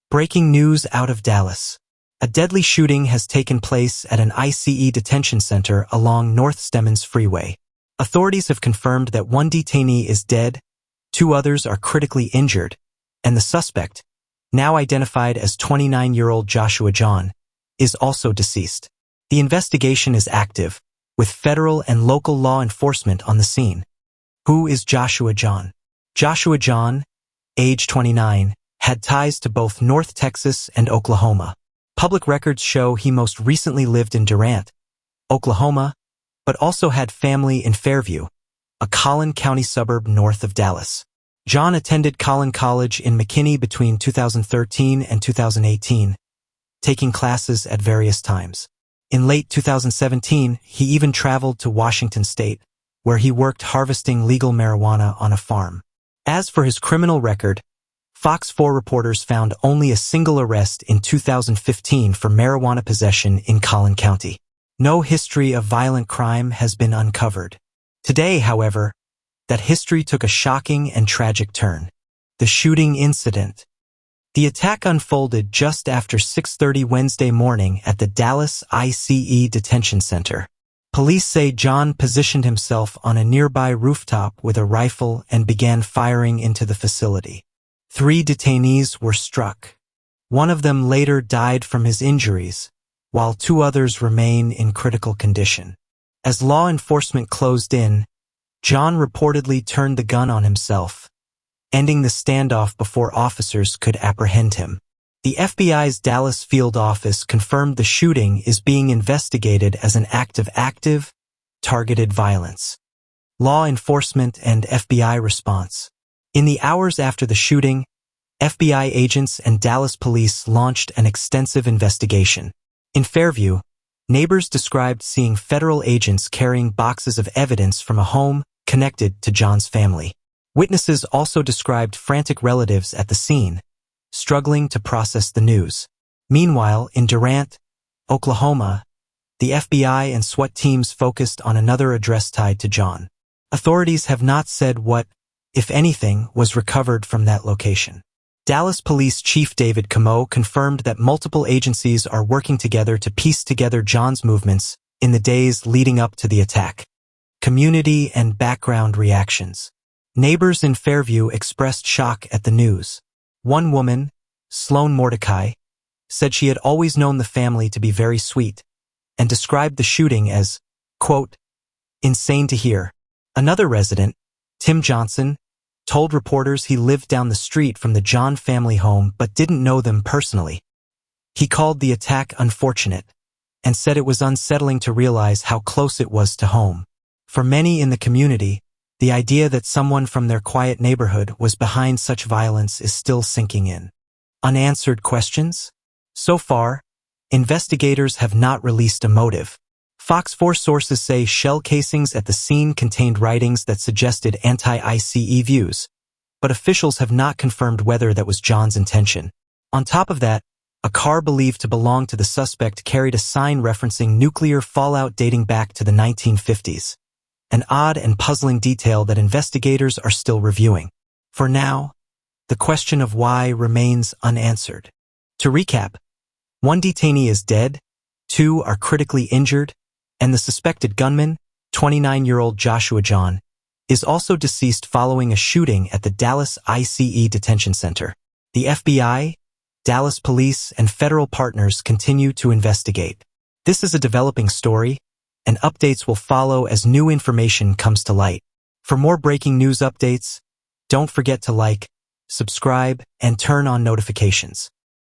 Breaking news out of Dallas. A deadly shooting has taken place at an ICE detention center along North Stemmons Freeway. Authorities have confirmed that one detainee is dead, 2 others are critically injured, and the suspect, now identified as 29-year-old Joshua Jahn, is also deceased. The investigation is active, with federal and local law enforcement on the scene. Who is Joshua Jahn? Joshua Jahn, age 29, had ties to both North Texas and Oklahoma. Public records show he most recently lived in Durant, Oklahoma, but also had family in Fairview, a Collin County suburb north of Dallas. Jahn attended Collin College in McKinney between 2013 and 2018, taking classes at various times. In late 2017, he even traveled to Washington State, where he worked harvesting legal marijuana on a farm. As for his criminal record, Fox 4 reporters found only a single arrest in 2015 for marijuana possession in Collin County. No history of violent crime has been uncovered. Today, however, that history took a shocking and tragic turn. The shooting incident. The attack unfolded just after 6:30 Wednesday morning at the Dallas ICE detention center. Police say Jahn positioned himself on a nearby rooftop with a rifle and began firing into the facility. 3 detainees were struck. One of them later died from his injuries, while 2 others remain in critical condition. As law enforcement closed in, Jahn reportedly turned the gun on himself, ending the standoff before officers could apprehend him. The FBI's Dallas field office confirmed the shooting is being investigated as an act of active, targeted violence. Law enforcement and FBI response. In the hours after the shooting, FBI agents and Dallas police launched an extensive investigation. In Fairview, neighbors described seeing federal agents carrying boxes of evidence from a home connected to Jahn's family. Witnesses also described frantic relatives at the scene, struggling to process the news. Meanwhile, in Durant, Oklahoma, the FBI and SWAT teams focused on another address tied to Jahn. Authorities have not said what, if anything, was recovered from that location. Dallas Police Chief David Camo confirmed that multiple agencies are working together to piece together Jahn's movements in the days leading up to the attack. Community and background reactions. Neighbors in Fairview expressed shock at the news. One woman, Sloan Mordecai, said she had always known the family to be very sweet and described the shooting as, quote, insane to hear. Another resident, Tim Johnson, told reporters he lived down the street from the Jahn family home but didn't know them personally. He called the attack unfortunate and said it was unsettling to realize how close it was to home. For many in the community, the idea that someone from their quiet neighborhood was behind such violence is still sinking in. Unanswered questions? So far, investigators have not released a motive. Fox 4 sources say shell casings at the scene contained writings that suggested anti-ICE views, but officials have not confirmed whether that was Jahn's intention. On top of that, a car believed to belong to the suspect carried a sign referencing nuclear fallout dating back to the 1950s, an odd and puzzling detail that investigators are still reviewing. For now, the question of why remains unanswered. To recap, 1 detainee is dead, 2 are critically injured, and the suspected gunman, 29-year-old Joshua Jahn, is also deceased following a shooting at the Dallas ICE detention center. The FBI, Dallas police, and federal partners continue to investigate. This is a developing story, and updates will follow as new information comes to light. For more breaking news updates, don't forget to like, subscribe, and turn on notifications.